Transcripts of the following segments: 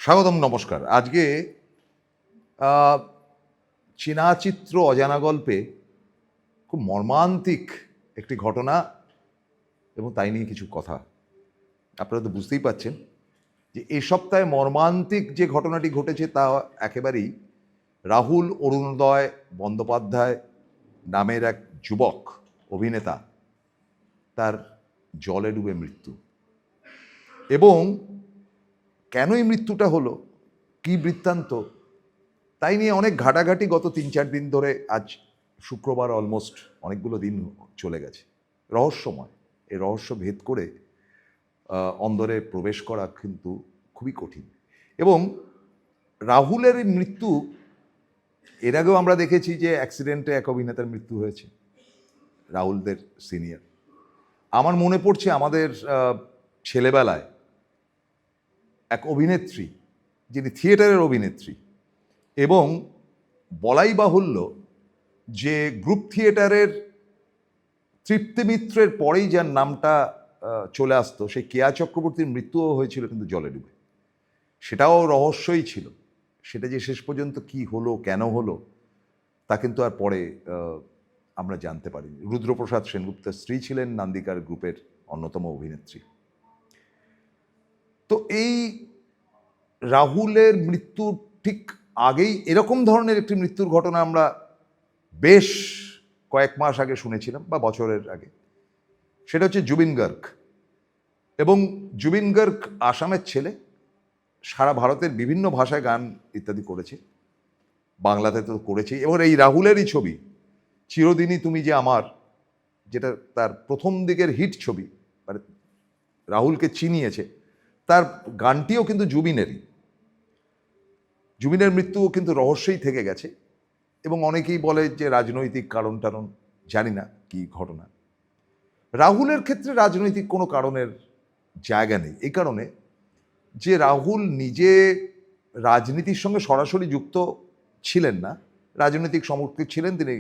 স্বাগতম, নমস্কার। আজকে আহ, চেনা চিত্র অজানা গল্পে খুব মর্মান্তিক একটি ঘটনা এবং তাই নিয়ে কিছু কথা। আপনারা তো বুঝতেই পাচ্ছেন যে এই সপ্তাহে মর্মান্তিক যে ঘটনাটি ঘটেছে তা একেবারেই রাহুল অরুণোদয় বন্দ্যোপাধ্যায় নামের এক যুবক অভিনেতা, তার জলে ডুবে মৃত্যু। এবং কেন এই মৃত্যুটা হলো, কি বৃত্তান্ত, তাই নিয়ে অনেক ঘাটাঘাটি গত 3-4 দিন ধরে। আজ শুক্রবার, অলমোস্ট অনেকগুলো দিন চলে গেছে। রহস্যময়। এই রহস্য ভেদ করে অন্দরে প্রবেশ করা কিন্তু খুবই কঠিন। এবং রাহুলের এই মৃত্যু, এর আগেও আমরা দেখেছি যে অ্যাক্সিডেন্টে এক অভিনেতার মৃত্যু হয়েছে, রাহুলদের সিনিয়র। আমার মনে পড়ছে আমাদের ছেলেবেলায় এক অভিনেত্রী, যিনি থিয়েটারের অভিনেত্রী, এবং বলাই বাহুল্য যে গ্রুপ থিয়েটারের তৃপ্তি মিত্রের পরেই যার নামটা চলে আসতো, সেই কেয়া চক্রবর্তীর মৃত্যুও হয়েছিল কিন্তু জলে ডুবে। সেটাও রহস্যই ছিল। সেটা যে শেষ পর্যন্ত কি হলো, কেন হলো, তা কিন্তু আর পরে আমরা জানতে পারিনি। রুদ্রপ্রসাদ সেনগুপ্তের স্ত্রী ছিলেন নান্দিকার গ্রুপের অন্যতম অভিনেত্রী। তো এই রাহুলের মৃত্যুর ঠিক আগেই এরকম ধরনের একটি মৃত্যুর ঘটনা আমরা বেশ কয়েক মাস আগে শুনেছিলাম, বা বছরের আগে। সেটা হচ্ছে জুবিন গার্গ। এবং জুবিন গার্গ আসামের ছেলে, সারা ভারতের বিভিন্ন ভাষায় গান ইত্যাদি করেছে, বাংলাতে তো করেছে। এবং এই রাহুলেরই ছবি চিরদিনই তুমি যে আমার, যেটা তার প্রথম দিকের হিট ছবি, মানে রাহুলকে চিনিয়েছে, তার গানটিও কিন্তু জুবিনেরই। জুবিনের মৃত্যুও কিন্তু রহস্যই থেকে গেছে। এবং অনেকেই বলে যে রাজনৈতিক কারণ টারণ, জানি না কি ঘটনা। রাহুলের ক্ষেত্রে রাজনৈতিক কোনো কারণের জায়গা নেই, এই কারণে যে রাহুল নিজে রাজনীতির সঙ্গে সরাসরি যুক্ত ছিলেন না, রাজনৈতিক সমর্থক ছিলেন, তিনি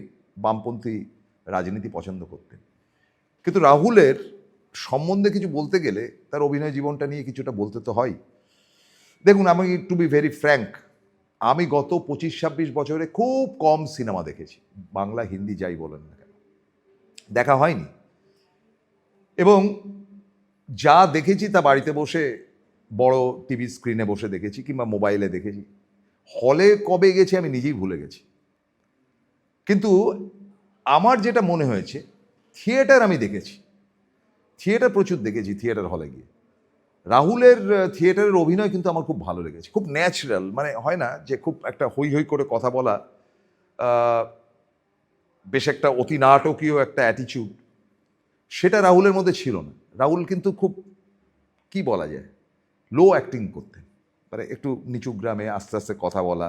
বামপন্থী রাজনীতি পছন্দ করতেন। কিন্তু রাহুলের সম্বন্ধে কিছু বলতে গেলে তার অভিনয় জীবনটা নিয়ে কিছুটা বলতে তো হয়। দেখুন, আমি টু বি ভেরি ফ্র্যাঙ্ক, আমি গত 25-26 বছরে খুব কম সিনেমা দেখেছি, বাংলা হিন্দি যাই বলেন না কেন, দেখা হয়নি। এবং যা দেখেছি তা বাড়িতে বসে বড় টিভি স্ক্রিনে বসে দেখেছি, কিংবা মোবাইলে দেখেছি। হলে কবে গেছি আমি নিজেই ভুলে গেছি। কিন্তু আমার যেটা মনে হয়েছে, থিয়েটার আমি দেখেছি, থিয়েটার প্রচুর দেখেছি, থিয়েটার হলে গিয়ে রাহুলের থিয়েটারের অভিনয় কিন্তু আমার খুব ভালো লেগেছে। খুব ন্যাচারাল, মানে হয় না যে খুব একটা হই হই করে কথা বলা, বেশ একটা অতি নাটকীয় একটা অ্যাটিচিউড, সেটা রাহুলের মধ্যে ছিল না। রাহুল কিন্তু খুব, কি বলা যায়, লো অ্যাক্টিং করতেন, মানে একটু নিচু গ্রামে আস্তে আস্তে কথা বলা,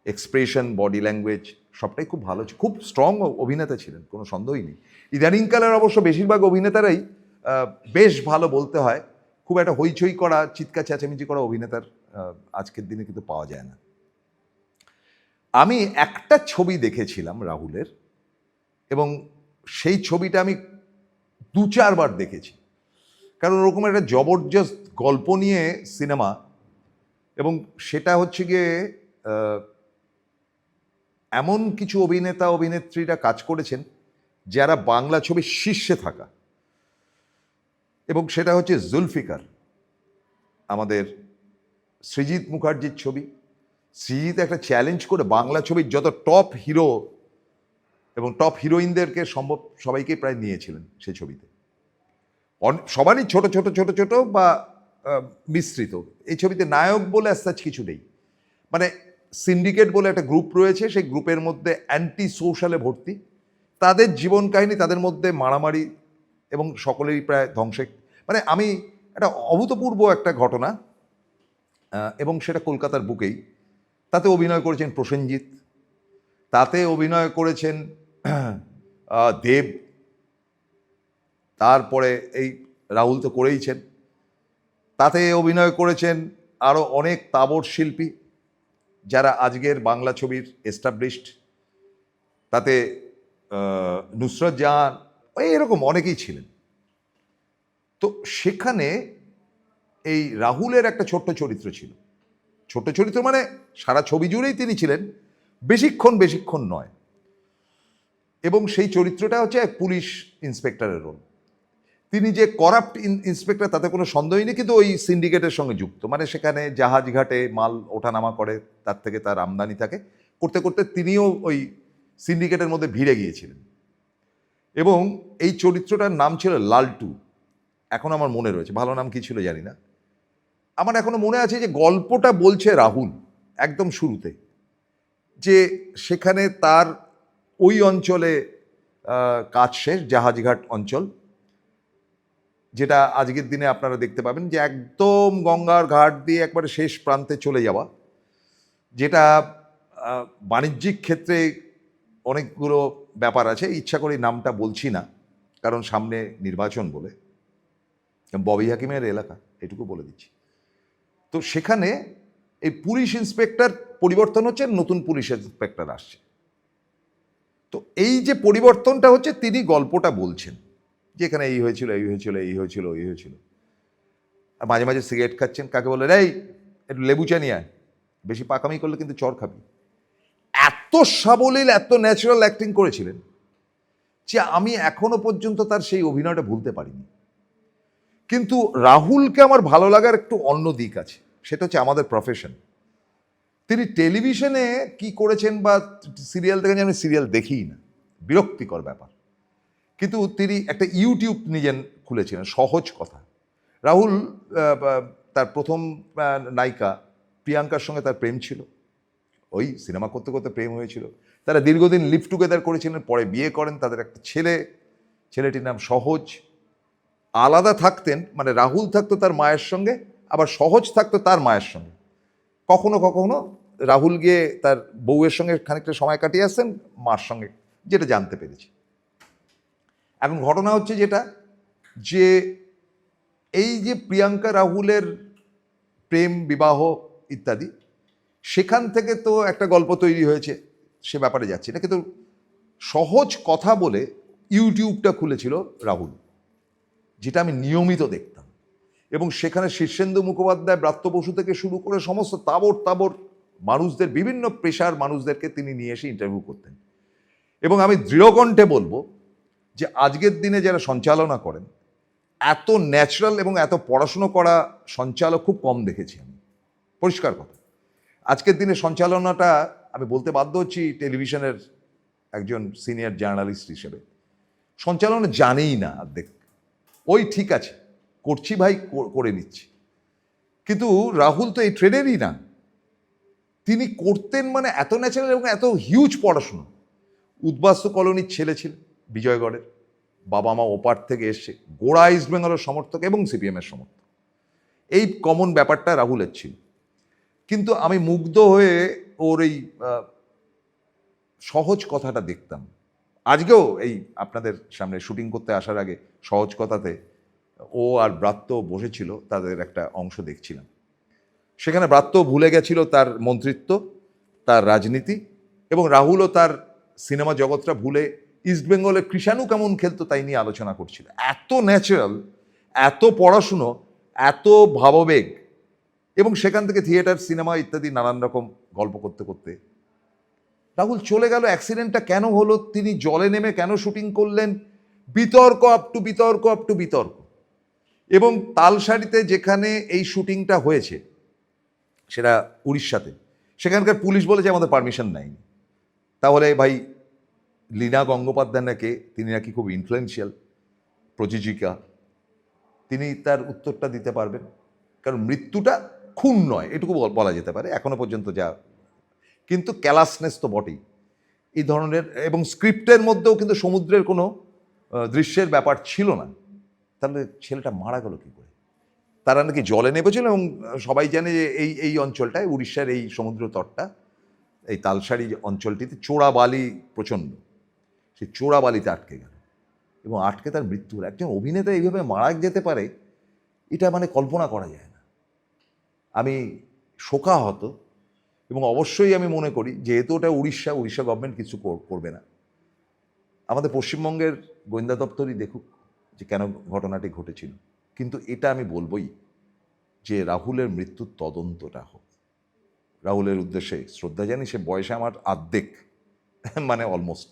এক্সপ্রেশন, বডি ল্যাঙ্গুয়েজ সবটাই খুব ভালো ছিল। খুব স্ট্রং অভিনেতা ছিলেন, কোনো সন্দেহই নেই। ইদানিংকালের অবশ্য বেশিরভাগ অভিনেতারাই বেশ ভালো, বলতে হয়। খুব একটা হইচই করা, চিৎকার চেঁচামেচি করা অভিনেতার আজকের দিনে কিন্তু পাওয়া যায় না। আমি একটা ছবি দেখেছিলাম রাহুলের, এবং সেই ছবিটা আমি 2-4 বার দেখেছি, কারণ ওরকম একটা জবরদস্ত গল্প নিয়ে সিনেমা। এবং সেটা হচ্ছে গিয়ে এমন কিছু অভিনেতা অভিনেত্রীরা কাজ করেছেন যারা বাংলা ছবির শীর্ষে থাকা, এবং সেটা হচ্ছে জুলফিকার, আমাদের সৃজিত মুখার্জির ছবি। সৃজিত একটা চ্যালেঞ্জ করে বাংলা ছবির যত টপ হিরো এবং টপ হিরোইনদেরকে সম্ভব সবাইকে প্রায় নিয়েছিলেন সেই ছবিতে। সবারই ছোট ছোট ছোট ছোট বা মিশ্রিত। এই ছবিতে নায়ক বলে আস্তে কিছু নেই, মানে সিন্ডিকেট বলে একটা গ্রুপ রয়েছে, সেই গ্রুপের মধ্যে অ্যান্টি সোশ্যালে ভর্তি, তাদের জীবন কাহিনী, তাদের মধ্যে মারামারি, এবং সকলেরই প্রায় ধ্বংসে। মানে আমি একটা অভূতপূর্ব একটা ঘটনা, এবং সেটা কলকাতার বুকেই। তাতে অভিনয় করেছেন প্রসেনজিৎ, তাতে অভিনয় করেছেন দেব, তারপরে এই রাহুল তো করেইছেন, তাতে অভিনয় করেছেন আরও অনেক তাবড় শিল্পী যারা আজকের বাংলা ছবির এস্টাবলিশড। তাতে নুসরত জাহান, এরকম অনেকেই ছিলেন। তো সেখানে এই রাহুলের একটা ছোট্ট চরিত্র ছিল, ছোট চরিত্র মানে সারা ছবি জুড়েই তিনি ছিলেন, বেশিক্ষণ নয়। এবং সেই চরিত্রটা হচ্ছে এক পুলিশ ইন্সপেক্টরের রোল। তিনি যে করাপ্ট ইন্সপেক্টর তাতে কোনো সন্দেহই নেই, কিন্তু ওই সিন্ডিকেটের সঙ্গে যুক্ত, মানে সেখানে জাহাজ ঘাটে মাল ওঠানামা করে, তার থেকে তার আমদানি থাকে, করতে করতে তিনিও ওই সিন্ডিকেটের মধ্যে ভিড়ে গিয়েছিলেন। এবং এই চরিত্রটার নাম ছিল লালটু, এখন আমার মনে রয়েছে, ভালো নাম কি ছিল জানি না। আমার এখনো মনে আছে যে গল্পটা বলছে রাহুল একদম শুরুতে, যে সেখানে তার ওই অঞ্চলে কাজ শেষ, জাহাজঘাট অঞ্চল, যেটা আজকের দিনে আপনারা দেখতে পাবেন যে একদম গঙ্গার ঘাট দিয়ে একবারে শেষ প্রান্তে চলে যাওয়া, যেটা বাণিজ্যিক ক্ষেত্রে অনেকগুলো ব্যাপার আছে। ইচ্ছা করে নামটা বলছি না, কারণ সামনে নির্বাচন বলে, ববি হাকিমের এলাকা, এটুকু বলে দিচ্ছি। তো সেখানে এই পুলিশ ইন্সপেক্টর পরিবর্তন হচ্ছে, নতুন পুলিশ ইন্সপেক্টর আসছে। তো এই যে পরিবর্তনটা হচ্ছে, তিনি গল্পটা বলছেন যে এখানে এই হয়েছিল, এই হয়েছিল, এই হয়েছিল, এই হয়েছিল। আর মাঝে মাঝে সিগারেট খাচ্ছেন, কাকে বলে এই একটু লেবু চা নিয়ে আয়, বেশি পাকামি করলে কিন্তু চর খাবি। এত সাবলীল, এত ন্যাচারাল অ্যাক্টিং করেছিলেন যে আমি এখনো পর্যন্ত তার সেই অভিনয়টা ভুলতে পারিনি। কিন্তু রাহুলকে আমার ভালো লাগার একটু অন্য দিক আছে, সেটা হচ্ছে আমাদের প্রফেশন। তিনি টেলিভিশনে কি করেছেন বা সিরিয়াল দেখেন, আমি সিরিয়াল দেখিই না, বিরক্তিকর ব্যাপার। কিন্তু তিনি একটা ইউটিউব নিজের খুলেছিলেন, সহজ কথা। রাহুল তার প্রথম নায়িকা প্রিয়াঙ্কার সঙ্গে তার প্রেম ছিল, ওই সিনেমা করতে করতে প্রেম হয়েছিল। তারা দীর্ঘদিন লিভ টুগেদার করেছিলেন, পরে বিয়ে করেন, তাদের একটা ছেলে, ছেলেটির নাম সহজ। আলাদা থাকতেন, মানে রাহুল থাকতো তার মায়ের সঙ্গে, আবার সহজ থাকতো তার মায়ের সঙ্গে। কখনো কখনো রাহুল গিয়ে তার বউয়ের সঙ্গে খানিকটা সময় কাটিয়ে আসছেন, মার সঙ্গে, যেটা জানতে পেরেছি। এখন ঘটনা হচ্ছে যেটা, যে এই যে প্রিয়াঙ্কা রাহুলের প্রেম বিবাহ ইত্যাদি, সেখান থেকে তো একটা গল্প তৈরি হয়েছে, সে ব্যাপারে যাচ্ছি না। কিন্তু সহজ কথা বলে ইউটিউবটা খুলেছিল রাহুল, যেটা আমি নিয়মিত দেখতাম, এবং সেখানে শীর্ষেন্দু মুখোপাধ্যায়, ব্রাত্য বসু থেকে শুরু করে সমস্ত তাবর তাবর মানুষদের, বিভিন্ন পেশার মানুষদেরকে তিনি নিয়ে এসে ইন্টারভিউ করতেন। এবং আমি দৃঢ়কণ্ঠে বলবো যে আজকের দিনে যারা সঞ্চালনা করেন, এত ন্যাচারাল এবং এত পড়াশুনো করা সঞ্চালক খুব কম দেখেছি আমি, পরিষ্কার কথা। আজকের দিনে সঞ্চালনাটা, আমি বলতে বাধ্য হচ্ছি টেলিভিশনের একজন সিনিয়র জার্নালিস্ট হিসেবে, সঞ্চালনা জানেই না অর্ধেক। ওই ঠিক আছে, করছি ভাই, করে নিচ্ছি। কিন্তু রাহুল তো এই ট্রেডেরই না, তিনি করতেন মানে এত ন্যাচারাল এবং এত হিউজ পড়াশুনো। উদ্বাস্তু কলোনির ছেলে ছিল বিজয়গড়ের, বাবা মা ওপার থেকে এসছে, গোড়া ইস্ট বেঙ্গলের সমর্থক এবং সিপিএমের সমর্থক, এই কমন ব্যাপারটা রাহুলের ছিল। কিন্তু আমি মুগ্ধ হয়ে ওর এই সহজ কথাটা দেখতাম। আজকেও এই আপনাদের সামনে শুটিং করতে আসার আগে সহজ কথাতে ও আর ব্রাত্য বসেছিল, তাদের একটা অংশ দেখছিলাম। সেখানে ব্রাত্য ভুলে গেছিল তার মন্ত্রিত্ব, তার রাজনীতি, এবং রাহুলও তার সিনেমা জগৎটা ভুলে ইস্টবেঙ্গলের কৃষাণু কেমন খেলতো তাই নিয়ে আলোচনা করছিল। এত ন্যাচারাল, এত পড়াশুনো, এত ভাবাবেগ, এবং সেখান থেকে থিয়েটার, সিনেমা ইত্যাদি নানান রকম গল্প করতে করতে রাহুল চলে গেল। অ্যাক্সিডেন্টটা কেন হলো, তিনি জলে নেমে কেন শুটিং করলেন, বিতর্ক আপ টু বিতর্ক। এবং তালসারিতে যেখানে এই শুটিংটা হয়েছে, সেটা উড়িষ্যাতে, সেখানকার পুলিশ বলেছে আমাদের পারমিশন নেয়নি। তাহলে ভাই, লীনা গঙ্গোপাধ্যায় নাকি, তিনি নাকি খুব ইনফ্লুয়েন্সিয়াল প্রযোজিকা, তিনি তার উত্তরটা দিতে পারবেন। কারণ মৃত্যুটা খুন নয়, এটুকু বলা যেতে পারে এখনো পর্যন্ত যা, কিন্তু ক্যালাসনেস তো বটেই এই ধরনের। এবং স্ক্রিপ্টের মধ্যেও কিন্তু সমুদ্রের কোনো দৃশ্যের ব্যাপার ছিল না। তাহলে ছেলেটা মারা গেল কী করে? তারা নাকি জলে নেমেছিল, এবং সবাই জানে যে এই অঞ্চলটায়, উড়িষ্যার এই সমুদ্র তটটা, এই তালসারি অঞ্চলটিতে চোরা বালি প্রচণ্ড, সেই চোরা বালিতে আটকে গেল, এবং আটকে তার মৃত্যু হলো। একজন অভিনেতা এইভাবে মারা যেতে পারে, এটা মানে কল্পনা করা যায় না। আমি শোকাহত, এবং অবশ্যই আমি মনে করি যেহেতু ওটা উড়িষ্যা গভর্নমেন্ট কিছু করবে না, আমাদের পশ্চিমবঙ্গের গোয়েন্দা দপ্তরই দেখুক যে কেন ঘটনাটি ঘটেছিল। কিন্তু এটা আমি বলবই যে রাহুলের মৃত্যুর তদন্তটা হোক। রাহুলের উদ্দেশ্যে শ্রদ্ধা জানি, সে বয়সে আমার আর্ধেক, মানে অলমোস্ট,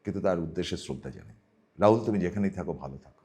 কিন্তু তার উদ্দেশ্যে শ্রদ্ধা জানি। রাহুল, তুমি যেখানেই থাকো ভালো থাকো।